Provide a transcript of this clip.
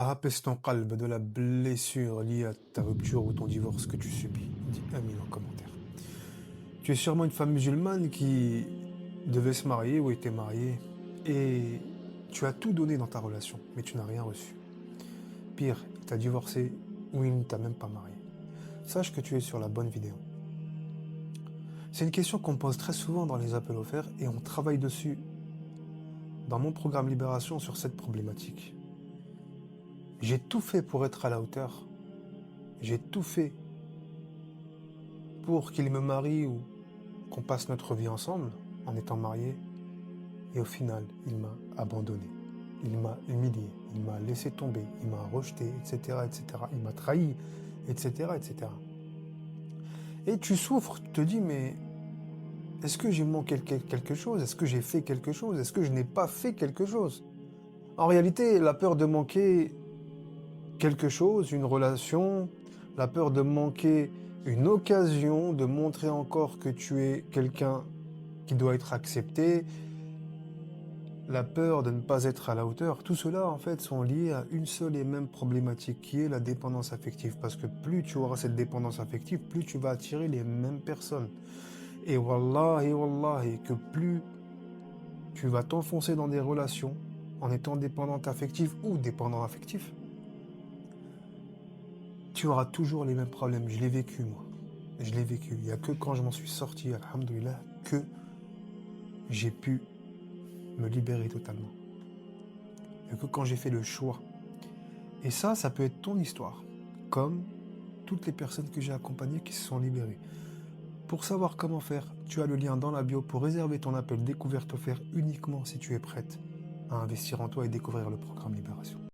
Apaise ton qalb de la blessure liée à ta rupture ou ton divorce que tu subis. Dis Amin en commentaire. Tu es sûrement une femme musulmane qui devait se marier ou était mariée et tu as tout donné dans ta relation, mais tu n'as rien reçu. Pire, il t'a divorcé ou il ne t'a même pas marié. Sache que tu es sur la bonne vidéo. C'est une question qu'on me pose très souvent dans les appels offerts et on travaille dessus dans mon programme Libération sur cette problématique. J'ai tout fait pour être à la hauteur. J'ai tout fait pour qu'il me marie ou qu'on passe notre vie ensemble en étant mariés. Et au final, il m'a abandonné. Il m'a humilié. Il m'a laissé tomber. Il m'a rejeté, etc., etc. Il m'a trahi, etc., etc. Et tu souffres, tu te dis, mais est-ce que j'ai manqué quelque chose? Est-ce que j'ai fait quelque chose? Est-ce que je n'ai pas fait quelque chose? En réalité, la peur de manquer quelque chose, une relation, la peur de manquer une occasion de montrer encore que tu es quelqu'un qui doit être accepté, la peur de ne pas être à la hauteur, tout cela en fait sont liés à une seule et même problématique qui est la dépendance affective. Parce que plus tu auras cette dépendance affective, plus tu vas attirer les mêmes personnes. Et wallahi, que plus tu vas t'enfoncer dans des relations en étant dépendante affective ou dépendant affectif, tu auras toujours les mêmes problèmes. Je l'ai vécu, moi. Je l'ai vécu. Il n'y a que quand je m'en suis sorti, alhamdoulilah, que j'ai pu me libérer totalement. Il n'y a que quand j'ai fait le choix. Et ça peut être ton histoire. Comme toutes les personnes que j'ai accompagnées qui se sont libérées. Pour savoir comment faire, tu as le lien dans la bio pour réserver ton appel découverte offert uniquement si tu es prête à investir en toi et découvrir le programme Libération.